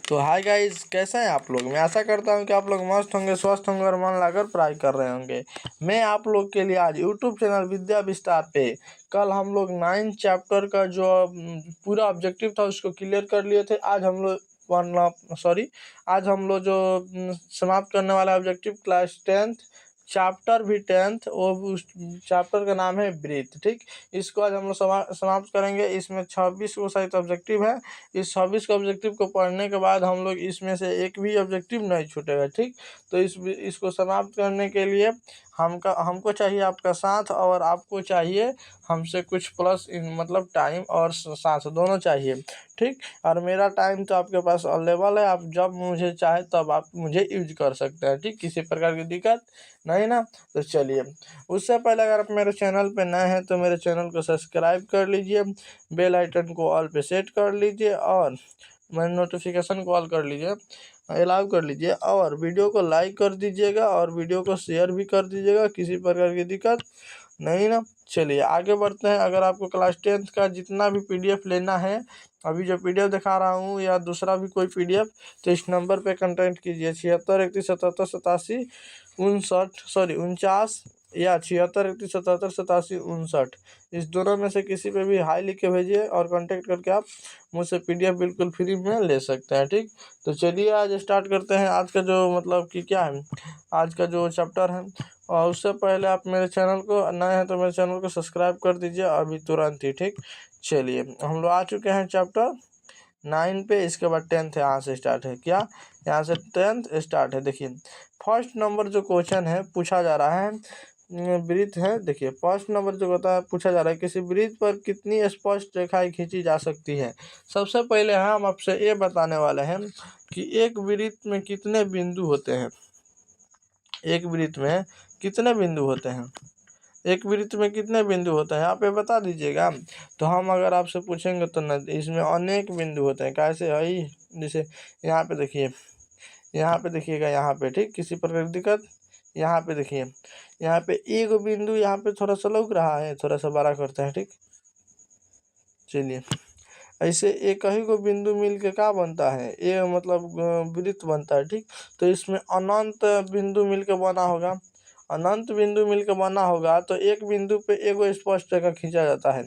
तो hi guys, कैसे हैं आप लोग। मैं आशा करता हूं कि आप लोग मस्त होंगे, स्वस्थ होंगे और मन लगाकर पढ़ाई कर रहे होंगे। मैं आप लोग के लिए आज यूट्यूब चैनल विद्या विस्तार पे कल हम लोग 9 चैप्टर का जो पूरा ऑब्जेक्टिव था उसको क्लियर कर लिए थे। आज हम लोग आज हम लोग जो समाप्त करने वाला ऑब्जेक्टिव क्लास 10th चैप्टर भी 10th, और उस चैप्टर का नाम है ब्रीथ। ठीक, इसको आज हम लोग समाप्त करेंगे। इसमें 26 को शायद ऑब्जेक्टिव है। इस 26 के ऑब्जेक्टिव को पढ़ने के बाद हम लोग इसमें से एक भी ऑब्जेक्टिव नहीं छूटेगा। ठीक, तो इसको समाप्त करने के लिए हमको चाहिए आपका साथ, और आपको चाहिए हमसे कुछ प्लस इन मतलब टाइम और साथ दोनों चाहिए। ठीक, और मेरा टाइम तो आपके पास अवेलेबल है, आप जब मुझे चाहे तब आप मुझे यूज कर सकते हैं। ठीक, किसी प्रकार की दिक्कत नहीं ना। तो चलिए, उससे पहले अगर आप मेरे चैनल पे नए हैं तो मेरे चैनल को सब्सक्राइब कर लीजिए, बेल आइकन को ऑल पे सेट कर लीजिए और मेरे नोटिफिकेशन को ऑल कर लीजिए, अलाउ कर लीजिए, और वीडियो को लाइक कर दीजिएगा और वीडियो को शेयर भी कर दीजिएगा। किसी प्रकार की दिक्कत नहीं ना। चलिए आगे बढ़ते हैं। अगर आपको क्लास 10th का जितना भी पीडीएफ लेना है, अभी जो पीडीएफ दिखा रहा हूँ या दूसरा भी कोई पीडीएफ, तो इस नंबर पे कांटेक्ट कीजिए 76 31 77 87 59 या 76 31 77 87 59। इस दोनों में से किसी पे भी हाई लिख के भेजिए और कांटेक्ट करके आप मुझसे पीडीएफ बिल्कुल फ्री में ले सकते हैं। ठीक, तो चलिए आज स्टार्ट करते हैं। आज का जो मतलब कि क्या है, आज का जो चैप्टर है। और उससे पहले आप मेरे चैनल को नए हैं तो मेरे चैनल को सब्सक्राइब कर दीजिए अभी तुरंत ही। ठीक, चलिए हम लोग आ चुके हैं चैप्टर 9 पे। इसके बाद 10th यहाँ से स्टार्ट है। क्या, यहाँ से 10th स्टार्ट है। देखिए फर्स्ट नंबर जो क्वेश्चन है पूछा जा रहा है, वृत्त है। देखिए फर्स्ट नंबर जो होता है पूछा जा रहा है, किसी वृत्त पर कितनी स्पष्ट रेखाएं खींची जा सकती है। सबसे पहले हम आपसे ये बताने वाले हैं कि एक वृत्त में कितने बिंदु होते हैं। एक वृत्त में कितने बिंदु होते हैं, एक वृत्त में कितने बिंदु होते हैं आप ये बता दीजिएगा। तो हम अगर आपसे पूछेंगे तो न, इसमें अनेक बिंदु होते हैं। कैसे है, जैसे यहाँ पे देखिए, यहाँ पे देखिएगा, यहाँ पे ठीक किसी प्रकार की दिक्कत। यहाँ पे देखिए, यहाँ पे एक बिंदु यहाँ पे थोड़ा सा लग रहा है, थोड़ा सा बड़ा करते हैं। ठीक, चलिए ऐसे एक ही को बिंदु मिल के क्या बनता है, ये मतलब वृत्त बनता है। ठीक, तो इसमें अनंत बिंदु मिल के बना होगा, अनंत बिंदु मिलकर बना होगा। तो एक बिंदु पे एगो स्पष्ट रेखा खींचा जाता है।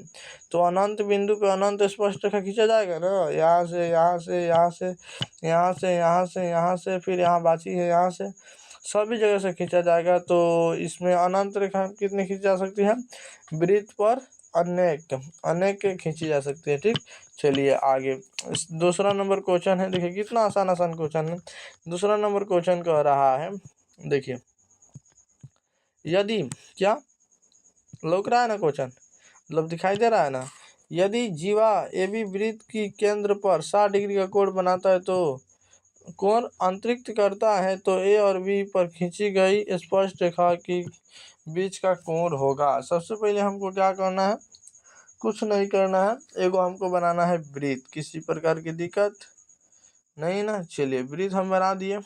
तो अनंत बिंदु पे अनंत स्पष्ट रेखा खींचा जाएगा ना, यहाँ से यहाँ से यहाँ से यहाँ से यहाँ से यहाँ से, फिर यहाँ बाकी है यहाँ से, सभी जगह से खींचा जाएगा। तो इसमें अनंत रेखा कितनी खींची जा सकती है, वृत्त पर अनेक अनेक खींची जा सकती है। ठीक, चलिए आगे दूसरा नंबर क्वेश्चन है। देखिए कितना आसान आसान क्वेश्चन है। दूसरा नंबर क्वेश्चन कह रहा है, देखिए यदि क्या लौक रहा है ना क्वेश्चन, मतलब दिखाई दे रहा है ना। यदि जीवा ए बी वृत्त की केंद्र पर 60 डिग्री का कोण बनाता है तो कोण अंतरिक्त करता है, तो ए और बी पर खींची गई स्पष्ट रेखा की बीच का कोण होगा। सबसे पहले हमको क्या करना है, कुछ नहीं करना है, एगो हमको बनाना है वृत्त। किसी प्रकार की दिक्कत नहीं ना। चलिए वृत्त हम बना दिए।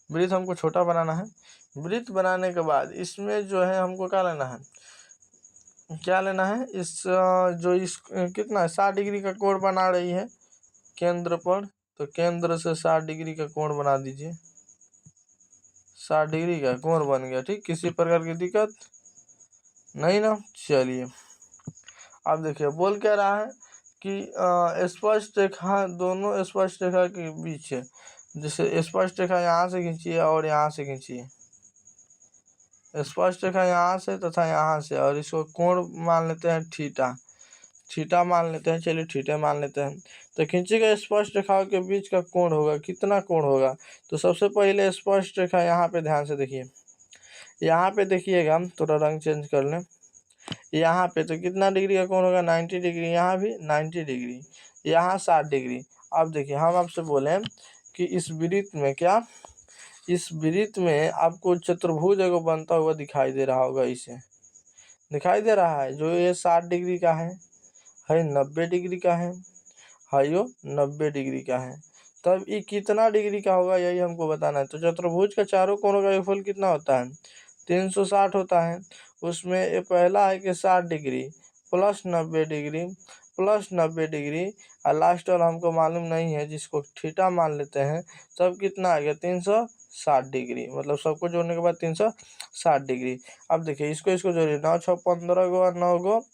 वृत्त हमको छोटा बनाना है। वृत्त बनाने के बाद इसमें जो है हमको क्या लेना है, क्या लेना है, इस जो इस कितना है 60 डिग्री का कोण बना रही है केंद्र पर, तो केंद्र से 60 डिग्री का कोण बना दीजिए। 60 डिग्री का कोण बन गया। ठीक, किसी प्रकार की दिक्कत नहीं ना। चलिए अब देखिए बोल क्या रहा है कि स्पष्ट रेखा दोनों स्पष्ट रेखा के बीच है। जैसे स्पष्ट रेखा यहाँ से खींचिए और यहाँ से खींचिए, स्पष्ट रेखा यहाँ से तथा यहाँ से, और इसको कोण मान लेते हैं थीटा, थीटा मान लेते हैं। चलिए थीटा मान लेते हैं। तो खींची गई स्पष्ट रेखाओं के बीच का कोण होगा, कितना कोण होगा। तो सबसे पहले स्पष्ट रेखा यहाँ पे ध्यान से देखिए, यहाँ पे देखिएगा, हम थोड़ा रंग चेंज कर लें। यहाँ पे तो कितना डिग्री का कोण होगा, 90 डिग्री, यहाँ भी 90 डिग्री, यहाँ 60 डिग्री। अब देखिए हम आपसे बोले कि इस वृत्त में क्या, इस वृत्त में आपको चतुर्भुज एगो बनता हुआ दिखाई दे रहा होगा, इसे दिखाई दे रहा है, जो ये 60 डिग्री का है 90 डिग्री का है यो 90 डिग्री का है। तब ये कितना डिग्री का होगा, यही हमको बताना है। तो चतुर्भुज का चारों कोणों का योगफल कितना होता है, 360 होता है। उसमें ये पहला है कि 60 degree plus 90 degree plus 90 degree और लास्ट वाला हमको मालूम नहीं है जिसको थीटा मान लेते हैं, तब कितना आ गया 360 डिग्री, मतलब सबको जोड़ने के बाद 360 डिग्री। अब देखिए इसको इसको जोड़िए, 9 6 15 गो और 9 गो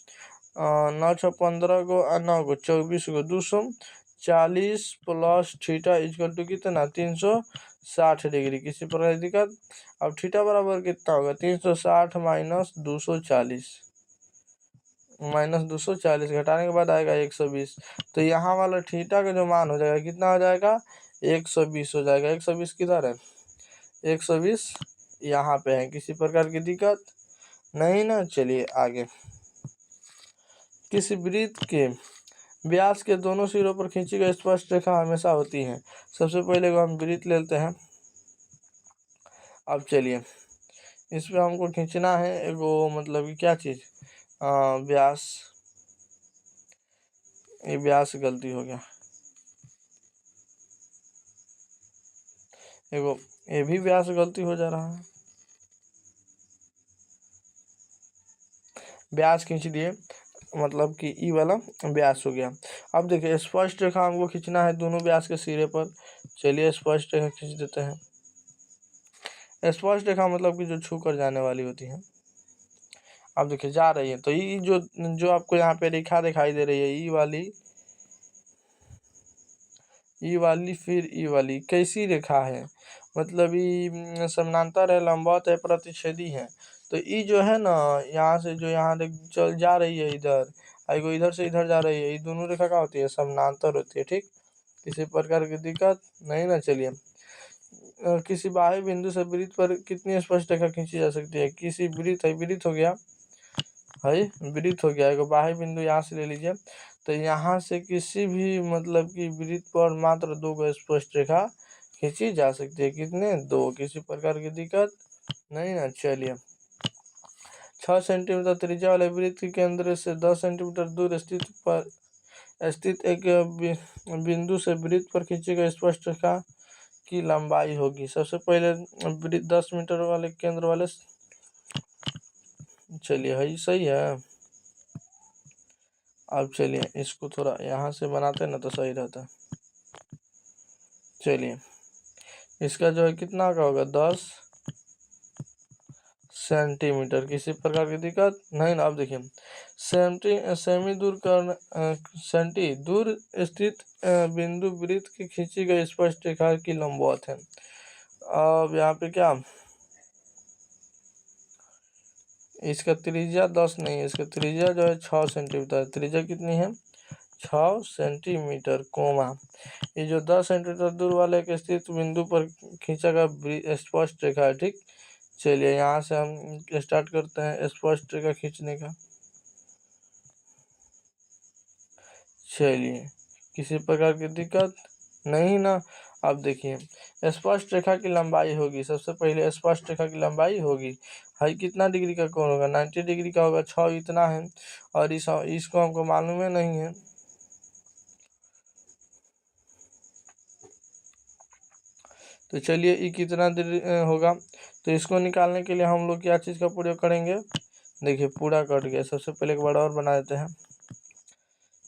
9 6 15 गो और 9 गो 24 गो 240 प्लस थीटा इक्वल टू कितना 360 डिग्री। किसी प्रकार की दिक्कत? अब थीटा बराबर कितना होगा 360 माइनस 240 घटाने के बाद आएगा 120। तो यहाँ वाला थीटा का जो मान हो जाएगा कितना हो जाएगा 120 हो जाएगा। 120 किधर है? 120 यहाँ पे है। किसी प्रकार की दिक्कत नहीं ना? चलिए आगे। किसी वृत्त के व्यास के दोनों सिरों पर खींची गई स्पष्ट रेखा हमेशा होती है। सबसे पहले को हम वृत्त लेते हैं। अब चलिए इस पे हमको खींचना है एगो, मतलब कि क्या चीज, व्यास। ये व्यास गलती हो गया, एगो ये भी व्यास गलती हो जा रहा है। व्यास खींच दिए, मतलब कि ई वाला व्यास हो गया। अब देखिए स्पष्ट रेखा हमको खींचना है दोनों व्यास के सिरे पर। चलिए स्पष्ट रेखा खींच देते हैं। स्पष्ट रेखा मतलब कि जो छू कर जाने वाली होती है। अब देखिए जा रही है, तो ये जो जो आपको यहाँ पे रेखा दिखाई दे रही है, ई वाली फिर ई वाली कैसी रेखा है? मतलब ये समानांतर है, लंबवत है, प्रतिच्छेदी है। तो ई जो है ना, यहाँ से जो यहाँ चल जा रही है इधर, एगो इधर से इधर जा रही है, ये दोनों रेखा क्या होती है? समानांतर होती है। ठीक, किसी प्रकार की दिक्कत नहीं ना? चलिए किसी बाह्य बिंदु से वृत्त पर कितनी स्पष्ट रेखा खींची जा सकती है? किसी वृत्त है, वृत्त हो गया है, वृत्त हो गया, एगो बाह्य बिंदु यहाँ से ले लीजिए। तो यहाँ से किसी भी मतलब कि वृत्त पर मात्र 2 गो स्पष्ट रेखा खींची जा सकती है। कितने? 2। किसी प्रकार की दिक्कत नहीं ना? चलिए 6 सेंटीमीटर त्रिज्या वाले वृत्त के केंद्र से 10 सेंटीमीटर दूर स्थित एक बिंदु से वृत्त पर खींची गई स्पष्ट रेखा की लंबाई होगी। सबसे पहले वृत्त 10 मीटर वाले केंद्र वाले, चलिए है सही है। अब चलिए इसको थोड़ा यहाँ से बनाते ना तो सही रहता। चलिए इसका जो है कितना का होगा 10 सेंटीमीटर। किसी प्रकार की दिक्कत नहीं ना? अब देखिए सेमी दूर कर सेंटी दूर स्थित बिंदु वृत्त की खींची गई स्पष्ट रेखा की लंबवत है। अब यहाँ पे क्या, इसका त्रिज्या 10 नहीं है, इसका त्रिज्या जो है 6 सेंटीमीटर। त्रिज्या कितनी है? 6 सेंटीमीटर कोमा। ये जो 10 सेंटीमीटर दूर वाले एक स्थित बिंदु पर खींचा गया स्पष्ट रेखा है। ठीक, चलिए यहाँ से हम स्टार्ट करते हैं स्पष्ट रेखा खींचने का। चलिए किसी प्रकार की दिक्कत नहीं ना? अब देखिए स्पष्ट रेखा की लंबाई होगी, सबसे पहले स्पष्ट रेखा की लंबाई होगी है कितना डिग्री का कोण होगा? 90 डिग्री का होगा। 6 इतना है और इसको हमको मालूम है नहीं है। तो चलिए ये कितना होगा? तो इसको निकालने के लिए हम लोग क्या चीज़ का प्रयोग करेंगे? देखिए पूरा कट गया। सबसे पहले एक बार और बना देते हैं।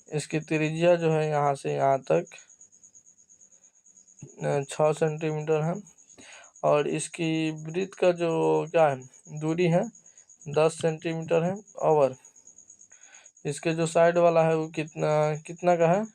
इसकी त्रिज्या जो है यहाँ से यहाँ तक 6 सेंटीमीटर है और इसकी वृत्त का जो क्या है दूरी है 10 सेंटीमीटर है और इसके जो साइड वाला है वो कितना कितना का है?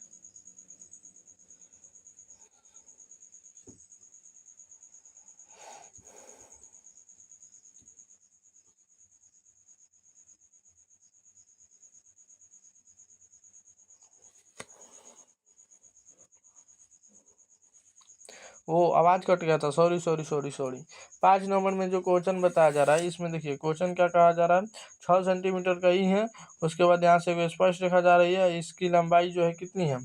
वो आवाज़ कट गया था, sorry sorry sorry sorry. 5 number में जो क्वेश्चन बताया जा रहा है इसमें देखिए क्वेश्चन क्या कहा जा रहा है, 6 सेंटीमीटर का ही है। उसके बाद यहाँ से स्पष्ट रेखा जा रही है, इसकी लंबाई जो है कितनी है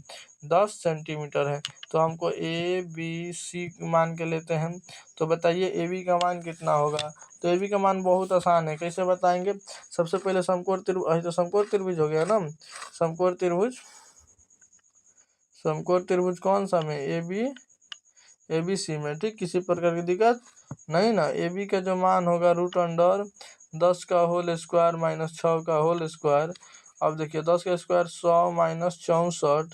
10 सेंटीमीटर है। तो हमको ए बी सी मान के लेते हैं। तो बताइए ए बी का मान कितना होगा? तो ए बी का मान बहुत आसान है, कैसे बताएंगे? सबसे पहले समकोण त्रिभुज, तो समकोण त्रिभुज हो गया ना, समकोण त्रिभुज। समकोण त्रिभुज कौन सा में? ए बी सी में। ठीक, किसी प्रकार की दिक्कत नहीं ना? ए बी का जो मान होगा √10 का होल स्क्वायर माइनस 6 का होल स्क्वायर अब देखिए 10 का स्क्वायर 100 माइनस 64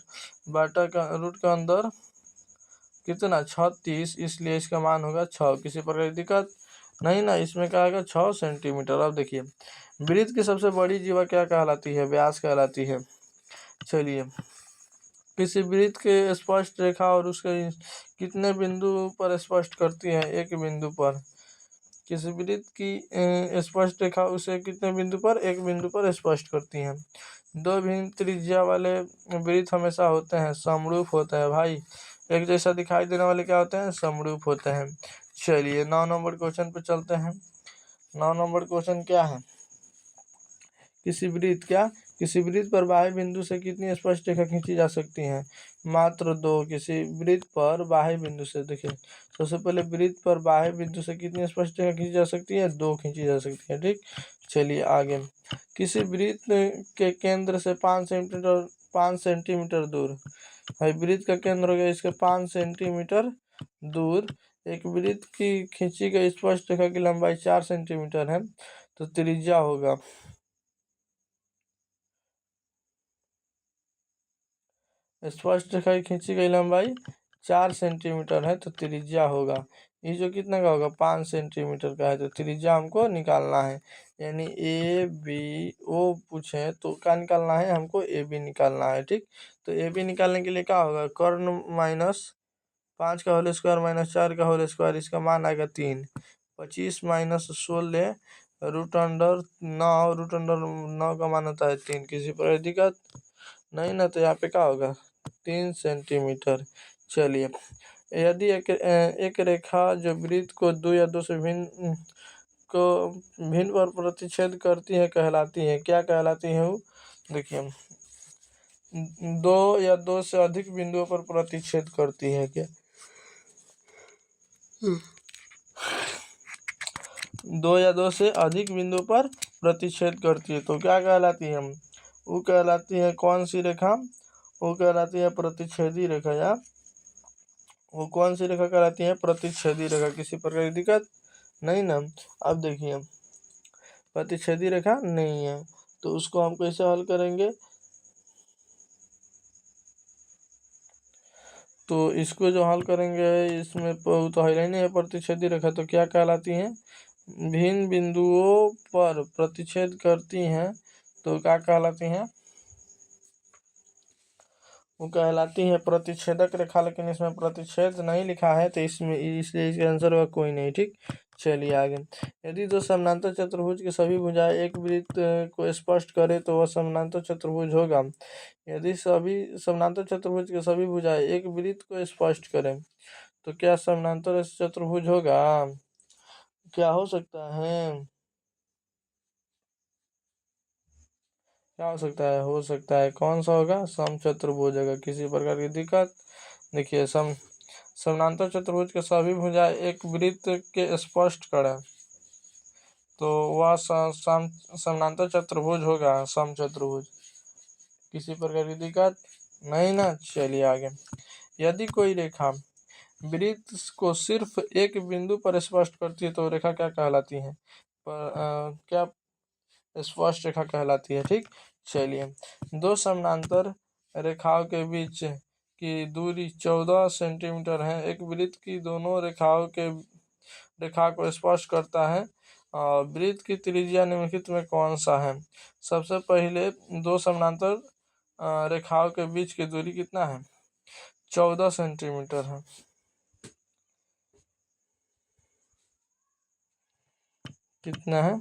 बटा का रूट के अंदर कितना 36, इसलिए इसका मान होगा 6। किसी प्रकार की दिक्कत नहीं ना, इसमें क्या आएगा 6 सेंटीमीटर। अब देखिए वृत्त की सबसे बड़ी जीवा क्या कहलाती है, व्यास कहलाती है। चलिए किसी वृत्त के स्पष्ट रेखा और उसके कितने बिंदु पर स्पष्ट करती है, एक बिंदु पर। किसी वृत्त की स्पष्ट रेखा उसे कितने बिंदु पर, एक बिंदु पर स्पष्ट करती है। दो भिन्न त्रिज्या वाले वृत्त हमेशा होते हैं समरूप होते हैं भाई, एक जैसा दिखाई देने वाले क्या होते हैं, समरूप होते हैं। चलिए 9 नंबर क्वेश्चन पे चलते हैं। 9 नंबर क्वेश्चन क्या है, किसी वृत्त पर बाह्य बिंदु से कितनी स्पष्ट रेखा खींची जा सकती है, मात्र 2। किसी वृत्त पर बाह्य बिंदु से, देखिए सबसे पहले वृत्त पर बाह्य बिंदु से कितनी स्पष्ट रेखा खींची जा सकती है, 2 खींची जा सकती है। ठीक, चलिए आगे। किसी वृत्त के केंद्र से 5 सेंटीमीटर दूर, भाई वृत्त का केंद्र हो गया इसके 5 सेंटीमीटर दूर, एक वृत्त की खींची गई स्पष्ट रेखा की लंबाई 4 सेंटीमीटर है, तो त्रिज्या होगा, स्पष्ट रेखा की खींची गई लंबाई 4 सेंटीमीटर है, तो त्रिज्या होगा, ये जो कितना का होगा 5 सेंटीमीटर का है, तो त्रिज्या हमको निकालना है। यानी ए बी ओ पूछे तो क्या निकालना है, हमको ए बी निकालना है। ठीक, तो ए बी निकालने के लिए क्या होगा, कर्ण माइनस 5 का होल स्क्वायर माइनस 4 का होल स्क्वायर, इसका मान आएगा 3। 25 minus 16 root under 9, root under 9 का मान होता है 3। किसी पर दिक्कत नहीं ना, तो यहाँ पे क्या होगा 3 सेंटीमीटर। चलिए यदि एक रेखा जो वृत्त को 2 या 2 से भिन्न पर प्रतिच्छेद करती है कहलाती है, क्या कहलाती है वो, देखिए 2 या 2 से अधिक बिंदुओं पर प्रतिच्छेद करती है, क्या 2 या 2 से अधिक बिंदुओं पर प्रतिच्छेद करती है, तो क्या कहलाती है, वो कहलाती है कौन सी रेखा, वो कहलाती है प्रतिच्छेदी रेखा, या वो कौन सी रेखा कहलाती है, प्रतिच्छेदी रेखा। किसी प्रकार की दिक्कत नहीं ना। अब देखिए प्रतिच्छेदी रेखा नहीं है, तो उसको हम कैसे हल करेंगे, तो इसको जो हल करेंगे इसमें तो है नहीं है प्रतिच्छेदी रेखा, तो क्या कहलाती है, भिन्न बिंदुओं पर प्रतिच्छेद करती हैं, तो क्या कहलाती हैं, वो कहलाती है प्रतिच्छेदक रेखा। लेकिन इसमें प्रतिच्छेद नहीं लिखा है, तो इसमें इसलिए इसका आंसर होगा कोई नहीं। ठीक, चलिए आगे। यदि दो समानांतर चतुर्भुज की सभी भुजाएं एक वृत्त को स्पष्ट करे तो वह समानांतर चतुर्भुज होगा। यदि सभी समानांतर चतुर्भुज की सभी भुजाएं एक वृत्त को स्पष्ट करें तो क्या समानांतर चतुर्भुज होगा, क्या हो सकता है, क्या हो सकता है कौन सा होगा, समचतुर्भुज होगा। किसी प्रकार की दिक्कत, देखिए समानांतर चतुर्भुज के सभी भुजाएं एक वृत्त के स्पष्ट करें तो वह समानांतर चतुर्भुज होगा, समचतुर्भुज। किसी प्रकार की दिक्कत नहीं ना, चलिए आगे। यदि कोई रेखा वृत्त को सिर्फ एक बिंदु पर स्पष्ट करती है तो रेखा क्या कहलाती है, क्या स्पष्ट रेखा कहलाती है। ठीक, चलिए दो समानांतर रेखाओं के बीच की दूरी 14 सेंटीमीटर है, एक वृत्त की दोनों रेखा को स्पष्ट करता है, और वृत्त की त्रिज्या निम्नलिखित में कौन सा है। सबसे पहले दो समानांतर रेखाओं के बीच की दूरी कितना है, 14 सेंटीमीटर है। कितना है,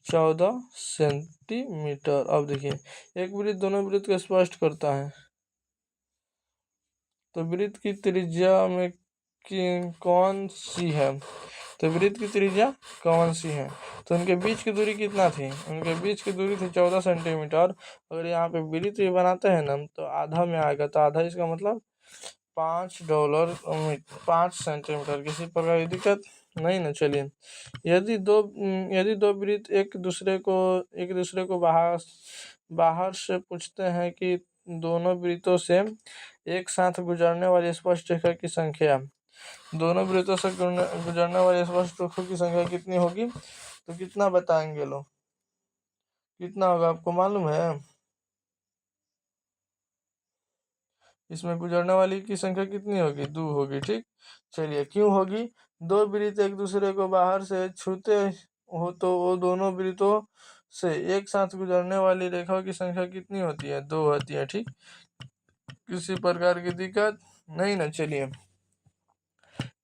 14 सेंटीमीटर। अब देखिए एक वृत्त दोनों वृत्त को स्पष्ट करता है, तो वृत्त की त्रिज्या में कौन सी है, तो वृत्त की त्रिज्या कौन सी है, तो उनके बीच की दूरी कितना थी, उनके बीच की दूरी थी 14 सेंटीमीटर। अगर यहाँ पे वृत्त भी बनाते हैं ना तो आधा में आएगा, तो आधा इसका मतलब $5 5 सेंटीमीटर। किसी प्रकार की दिक्कत नहीं ना, चलिए यदि दो वृत्त एक दूसरे को बाहर से पूछते हैं कि दोनों वृत्तों से एक साथ गुजरने वाली स्पष्ट रेखा की संख्या, दोनों वृत्तों से गुजरने वाली स्पष्ट रेखा की संख्या कितनी होगी, तो कितना बताएंगे लोग, कितना होगा आपको मालूम है? इसमें गुजरने वाली की संख्या कितनी होगी? 2 होगी, ठीक। चलिए, क्यों होगी? दो वृत्त एक दूसरे को बाहर से छूते हो तो वो दोनों वृत्तों से एक साथ गुजरने वाली रेखाओं की संख्या कितनी होती है? 2 होती है, ठीक। किसी प्रकार की दिक्कत नहीं ना? चलिए,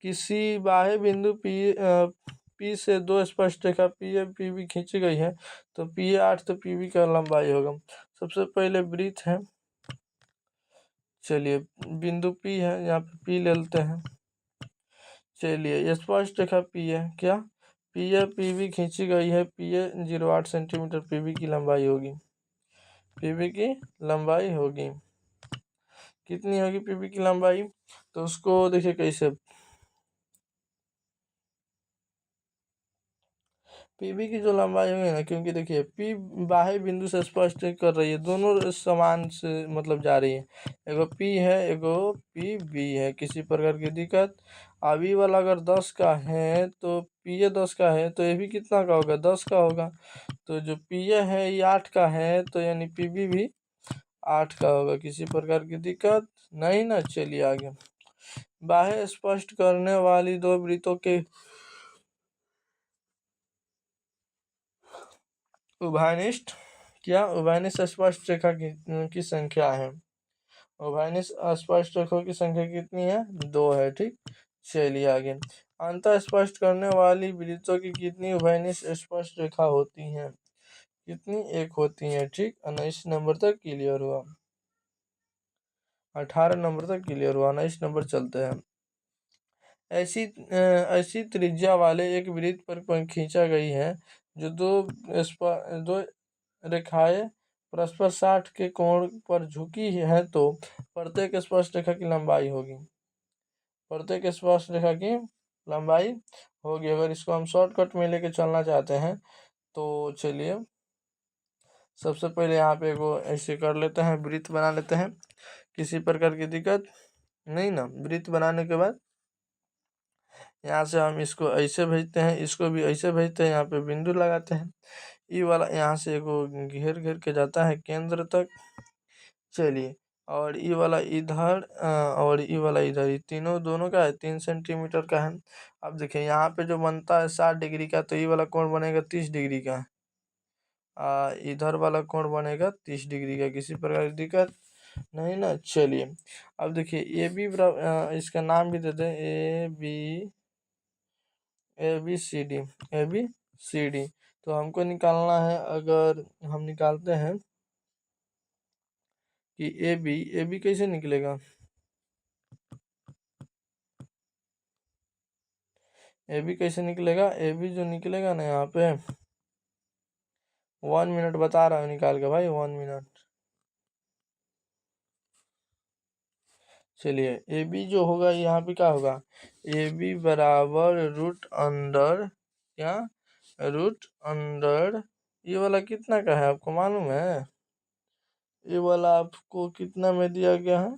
किसी बाह्य बिंदु पी से दो स्पष्ट रेखा पी ए पी बी खींची गई है, तो पी ए 8 तो पी बी का लंबाई होगा। सबसे पहले वृत्त है, चलिए बिंदु पी है, यहाँ पे पी ले लेते हैं। चलिए, स्पष्ट रेखा पी है, क्या पी ए पी बी खींची गई है, P A 0.8 centimetre P B की लंबाई होगी। पी बी की लंबाई होगी, कितनी होगी पी बी की लंबाई? तो उसको देखिए कैसे, पीबी की जो लंबाई हुई है ना, क्योंकि देखिए पी बाह्य बिंदु से स्पष्ट कर रही है, दोनों समान से मतलब जा रही है। एगो पी है, एगो पी बी है, किसी प्रकार की दिक्कत? अभी वाला अगर 10 का है तो पी ए 10 का है, तो ये भी कितना का होगा? 10 का होगा। तो जो पी ए है ये 8 का है, तो यानी पी बी भी 8 का होगा। किसी प्रकार की दिक्कत नहीं ना? चलिए आगे, बाह्य स्पष्ट करने वाली दो वृत्तों के उभयनिष्ठ, क्या उभयनिष्ठ स्पष्ट रेखा की संख्या है? उभयनिष्ठ स्पष्ट रेखाओं की संख्या कितनी है? 2 है, ठीक। चलिए आगे, अंतः स्पष्ट करने वाली वृत्तों की कितनी उभयनिष्ठ स्पष्ट रेखा होती हैं? कितनी? 1 होती है, ठीक। 19 नंबर तक क्लियर हुआ, 18 नंबर तक क्लियर हुआ, 19 नंबर चलते हैं। ऐसी त्रिज्या वाले एक वृत्त पर खींचा गई है जो दो रेखाएं परस्पर 60 के कोण पर झुकी है, तो प्रत्येक स्पर्श रेखा की लंबाई होगी। प्रत्येक स्पर्श रेखा की लंबाई होगी। अगर इसको हम शॉर्टकट में लेके चलना चाहते हैं तो चलिए, सबसे पहले यहाँ पे को ऐसे कर लेते हैं, वृत्त बना लेते हैं। किसी प्रकार की दिक्कत नहीं ना? वृत्त बनाने के बाद यहाँ से हम इसको ऐसे भेजते हैं, इसको भी ऐसे भेजते हैं, यहाँ पे बिंदु लगाते हैं। ई वाला यहाँ से एगो घेर घेर के जाता है केंद्र तक। चलिए, और ई वाला इधर और ई वाला इधर, ये तीनों दोनों का है 3 सेंटीमीटर का है। अब देखिए यहाँ पे जो बनता है 60 डिग्री का, तो ये वाला कोण बनेगा 30 डिग्री का। इधर वाला कोण बनेगा 30 डिग्री का। किसी प्रकार की दिक्कत नहीं ना? चलिए, अब देखिए ए बी इसका नाम भी दे दें, A B C D, A B C D. तो हमको निकालना है, अगर हम निकालते हैं कि ए बी कैसे निकलेगा? ए बी कैसे निकलेगा? ए बी जो निकलेगा ना यहाँ पे, 1 मिनट बता रहा हूँ निकाल के भाई, 1 मिनट। चलिए, ए बी जो होगा यहाँ पे क्या होगा? ए बी बराबर रूट अंडर, क्या रूट अंडर, ये वाला कितना का है आपको मालूम है? ये वाला आपको कितना में दिया गया है?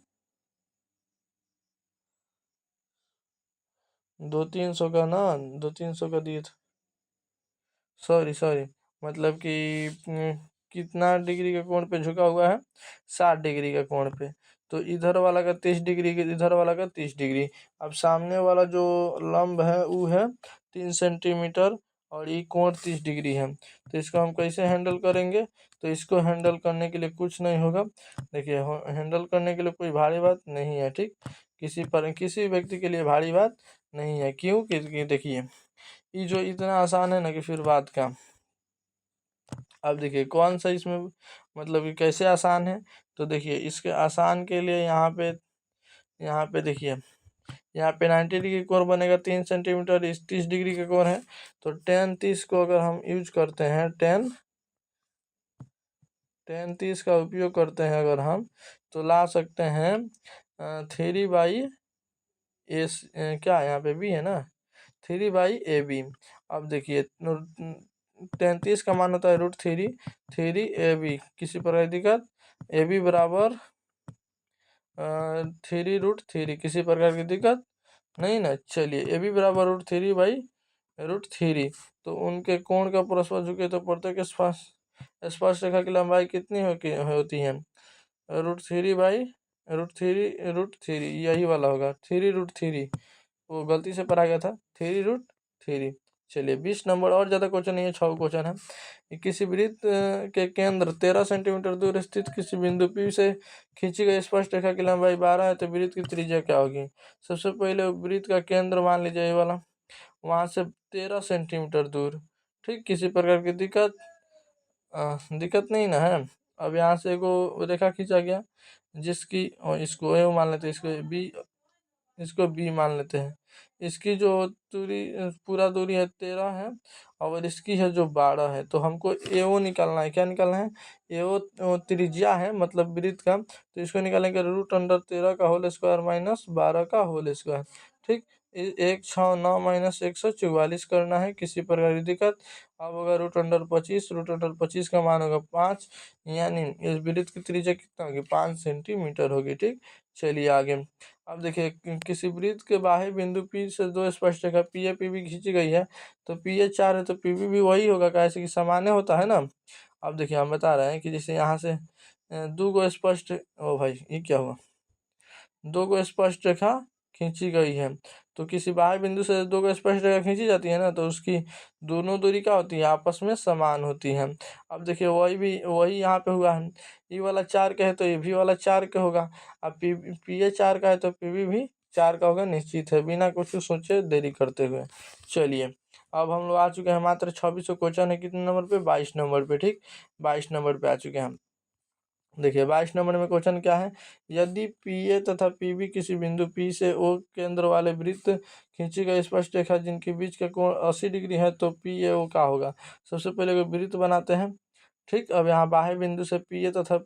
200-300 का ना, 200-300 का दिए थे। सॉरी सॉरी, मतलब कि कितना डिग्री के कोण पे झुका हुआ है? 60 डिग्री का कोण पे। तो इधर वाला का 30 डिग्री के, इधर वाला का 30 डिग्री। अब सामने वाला जो लंब है वो है 3 सेंटीमीटर, और ये कोण 30 डिग्री है। तो इसको हम कैसे हैंडल करेंगे? तो इसको हैंडल करने के लिए कुछ नहीं होगा। देखिए, हैंडल करने के लिए कोई भारी बात नहीं है, ठीक। किसी व्यक्ति के लिए भारी बात नहीं है। क्यों? क्योंकि देखिए, ये जो इतना आसान है ना कि फिर बात का। अब देखिए कौन सा इसमें मतलब कि कैसे आसान है? तो देखिए, इसके आसान के लिए यहाँ पे देखिए, यहाँ पे 90 डिग्री कोण बनेगा 3 सेंटीमीटर, इस 30 डिग्री का कोण है। तो टेन 30 को अगर हम यूज करते हैं, टेन 30 का उपयोग करते हैं अगर हम, तो ला सकते हैं 3/, क्या यहाँ पे बी है ना, 3/AB। अब देखिए 33 का मान होता है √3, 3AB। किसी प्रकार की दिक्कत? ए बी बराबर 3√3, किसी प्रकार की दिक्कत नहीं ना? चलिए, ए बी बराबर √3/√3। तो उनके कोण का परस्पर झुके तो प्रत्येक स्पर्श स्पर्श रेखा की लंबाई कितनी होती है? √3 यही वाला होगा, 3√3। वो गलती से पढ़ा गया था, 3√3। चलिए 20 नंबर, और ज़्यादा क्वेश्चन नहीं है, 6 क्वेश्चन है। किसी वृत्त के केंद्र 13 सेंटीमीटर दूर स्थित किसी बिंदु P से खींची गई स्पर्श रेखा की लंबाई 12 है, तो वृत्त की त्रिज्या क्या होगी? सबसे पहले वृत्त का केंद्र मान लीजिए ये वाला, वहाँ से 13 सेंटीमीटर दूर। ठीक, किसी प्रकार की दिक्कत नहीं ना है। अब यहाँ से एगो रेखा खींचा गया, जिसकी इसको ए मान लेते हैं, इसको बी मान लेते हैं। इसकी जो पूरा दूरी है 13 है, और इसकी है जो 12 है। तो हमको एओ निकालना है। क्या निकालना है? एओ त्रिज्या है, मतलब वृत्त का। तो इसको निकालेंगे √13 का होल स्क्वायर माइनस 12 का होल स्क्वायर। ठीक, 169 माइनस 144 करना है, किसी प्रकार की दिक्कत? अब होगा √25 का मान होगा 5, यानी इस वृत्त की त्रिज्या कितना होगी? 5 सेंटीमीटर होगी। ठीक, चलिए आगे। अब देखिए, किसी वृत्त के बाह्य बिंदु P से दो स्पर्श रेखा PA PB खींची गई है, तो PA 4 है तो PB भी वही होगा, कैसे कि सामान्य होता है ना। अब देखिए, हम बता रहे हैं कि जैसे यहाँ से दो गो स्पष्ट, ओ भाई ये क्या हुआ, दो गो स्पष्ट रेखा खींची गई है, तो किसी बाह्य बिंदु से दो गो स्पष्ट रेखा खींची जाती है ना, तो उसकी दोनों दूरी क्या होती है? आपस में समान होती है। अब देखिए, वही यहाँ पे हुआ है। ये वाला 4 का है तो ये भी वाला 4 का होगा। अब PA 4 का है तो PB भी 4 का होगा, निश्चित है, बिना कुछ सोचे देरी करते हुए। चलिए, अब हम लोग आ चुके हैं, मात्र 26 क्वेश्चन है, कितने नंबर पे? 22 नंबर पे। ठीक, 22 नंबर पे आ चुके हैं हम। देखिए 22 नंबर में क्वेश्चन क्या है? यदि PA तथा PB किसी बिंदु P से O केंद्र वाले वृत्त खींची गई स्पष्ट रेखा जिनके बीच का कोण 80 डिग्री है, तो PAO क्या होगा? सबसे पहले वृत्त बनाते हैं। ठीक, अब यहाँ बाह्य बिंदु से PA तथा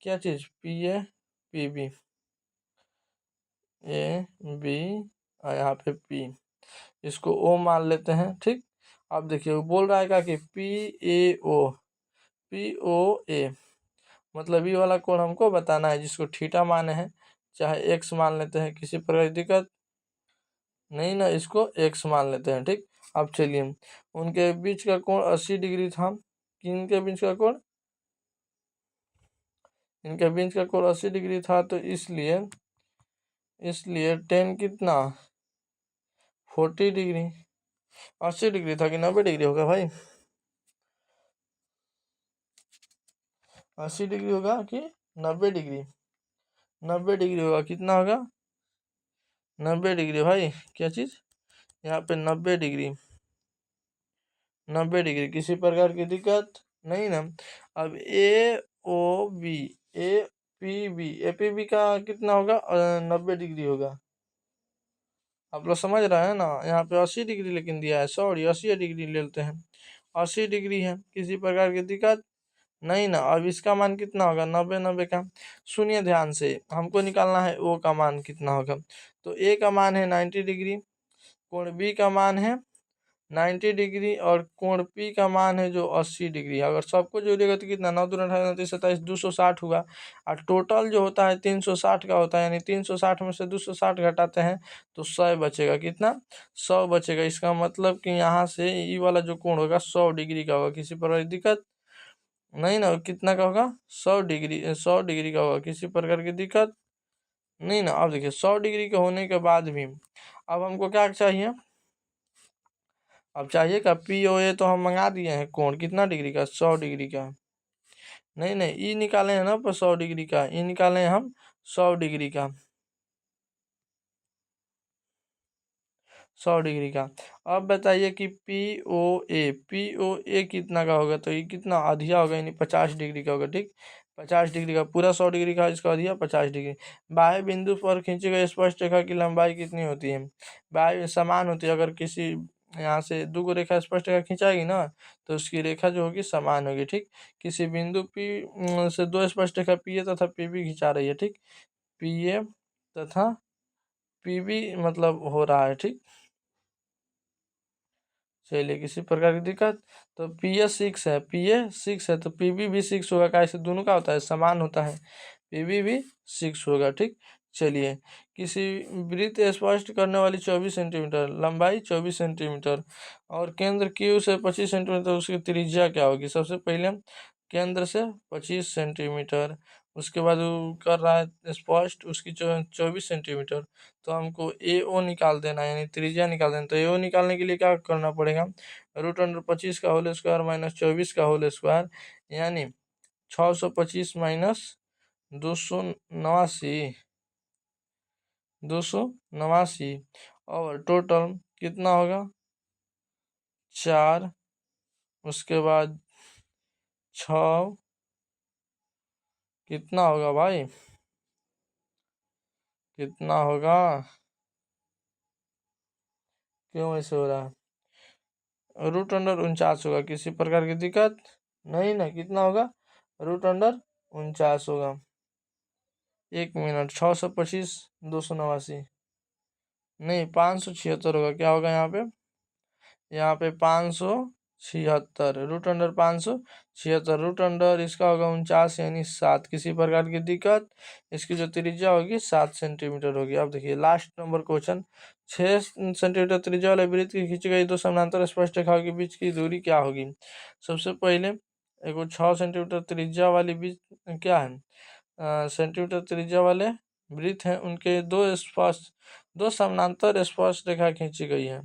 क्या चीज, PA PB AB और यहाँ पे P, इसको O मान लेते हैं। ठीक, अब देखिए वो बोल रहा है क्या कि POA मतलब ये वाला कोण हमको बताना है, जिसको थीटा माने हैं, चाहे एक्स मान लेते हैं, किसी प्रकार की दिक्कत नहीं ना, इसको एक्स मान लेते हैं। ठीक, अब चलिए, उनके बीच का कोण 80 डिग्री था। इनके बीच का कोण, इनके बीच का कोण 80 डिग्री था, तो इसलिए इसलिए टेन कितना, 40 डिग्री। 80 डिग्री था कि 90 डिग्री होगा भाई? 80 डिग्री होगा कि 90 डिग्री? 90 डिग्री होगा। कितना होगा? 90 डिग्री भाई। क्या चीज़? यहाँ पे 90 डिग्री, 90 डिग्री, किसी प्रकार की दिक्कत नहीं ना। अब AOB APB का कितना होगा? 90 डिग्री होगा। आप लोग समझ रहे हैं ना? यहाँ पे 80 डिग्री लेकिन दिया है, सॉरी 80 डिग्री ले लेते हैं, 80 डिग्री है, किसी प्रकार की दिक्कत नहीं ना। अब इसका मान कितना होगा? 90 90 का। सुनिए ध्यान से, हमको निकालना है O का मान कितना होगा। तो A का मान है 90 डिग्री, कोण B का मान है 90 डिग्री, और कोण P का मान है जो 80 डिग्री है। अगर सबको जोड़िएगा तो कितना, 9 दूनी 18 29 27 260 हुआ, और टोटल जो होता है 360 का होता है, यानी 360 में से 260 घटाते हैं तो 100 बचेगा। कितना? 100 बचेगा। इसका मतलब कि यहाँ से ये वाला जो कोण होगा 100 डिग्री का होगा, किसी प्रकार की दिक्कत नहीं ना। कितना का होगा? 100 डिग्री, 100 डिग्री का होगा, किसी प्रकार की दिक्कत नहीं ना। अब देखिए 100 डिग्री के होने के बाद भी अब हमको क्या चाहिए? अब चाहिए का POA तो हम मंगा दिए हैं, कोण कितना डिग्री का? 100 डिग्री का। नहीं नहीं, ई निकाले हैं ना पर 100 डिग्री का, ई निकाले हैं हम 100 डिग्री का, 100 डिग्री का। अब बताइए कि POA कितना का होगा? तो ये कितना अधिया होगा, यानी 50 डिग्री का होगा। ठीक, 50 डिग्री का, पूरा 100 डिग्री का, इसका अधिया 50 डिग्री। बाह्य बिंदु पर खींची गई स्पर्श रेखा की लंबाई कितनी होती है? बाह्य समान होती है। अगर किसी यहाँ से दो गो रेखा स्पष्ट रेखा खिंचाएगी ना, तो उसकी रेखा जो होगी समान होगी। ठीक, किसी बिंदु P से दो स्पष्ट रेखा PA तथा PB खिंचा रही है। ठीक, PA तथा PB मतलब हो रहा है। ठीक, चलिए, किसी प्रकार की दिक्कत? तो PA 6 है तो PB भी 6 होगा, कैसे? दोनों का होता है, समान होता है, PB भी 6 होगा। ठीक, चलिए, किसी वृत्त स्पष्ट करने वाली 24 सेंटीमीटर लंबाई 24 सेंटीमीटर और केंद्र क्यू से 25 सेंटीमीटर, उसकी त्रिज्या क्या होगी? सबसे पहले हम केंद्र से 25 सेंटीमीटर, उसके बाद वो कर रहा है स्पष्ट उसकी 24 सेंटीमीटर, तो हमको ए ओ निकाल देना है, यानी त्रिज्या निकाल देना। तो ए ओ निकालने के लिए क्या करना पड़ेगा? √25 का होल स्क्वायर माइनस 24 का होल स्क्वायर, यानी 625 माइनस 289, 289 और टोटल कितना होगा? 4, उसके बाद 6, कितना होगा भाई? कितना होगा? क्यों ऐसे हो रहा है? √49 होगा। किसी प्रकार की दिक्कत नहीं ना? कितना होगा? √49 होगा। 1 मिनट, 625, 289 नहीं, 576 होगा। क्या होगा यहाँ पे? यहाँ पे 576, √576, रूट अंडर इसका होगा 49 यानी 7। किसी प्रकार की दिक्कत? इसकी जो त्रिज्या होगी 7 सेंटीमीटर होगी। अब देखिए लास्ट नंबर क्वेश्चन, 6 सेंटीमीटर त्रिज्या वाले वृत्त की खींची गई दो समानांतर स्पष्ट रेखाओं के बीच की दूरी क्या होगी? सबसे पहले एगो 6 सेंटीमीटर त्रिज्या वाली बीच क्या है, सेंटीमीटर त्रिज्या वाले वृत्त हैं, उनके दो समानांतर स्पष्ट रेखा खींची गई है।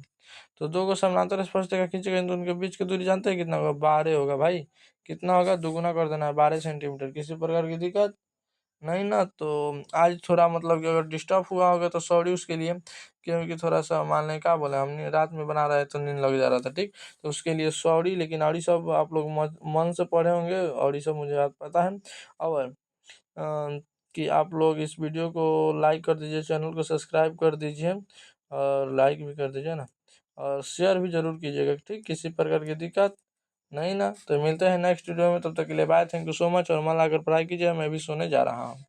तो दो को समानांतर स्पष्ट रेखा खींची गई तो उनके बीच की दूरी जानते हैं कितना होगा? 12 होगा भाई। कितना होगा? दुगुना कर देना है, 12 सेंटीमीटर। किसी प्रकार की दिक्कत नहीं ना? तो आज थोड़ा मतलब कि अगर डिस्टर्ब हुआ होगा तो सॉरी उसके लिए, क्योंकि थोड़ा सा मान लें क्या बोले, हमने रात में बना रहा है तो नींद लग जा रहा था, ठीक। तो उसके लिए सॉरी, लेकिन और ये सब आप लोग मन से पढ़े होंगे और ये सब मुझे याद पता है। और कि आप लोग इस वीडियो को लाइक कर दीजिए, चैनल को सब्सक्राइब कर दीजिए और लाइक भी कर दीजिए ना, और शेयर भी ज़रूर कीजिएगा, ठीक। किसी प्रकार की दिक्कत नहीं ना? तो मिलते हैं नेक्स्ट वीडियो में, तब तक के लिए bye. Thank you so much और मन लगाकर पढ़ाई कीजिए। मैं भी सोने जा रहा हूँ।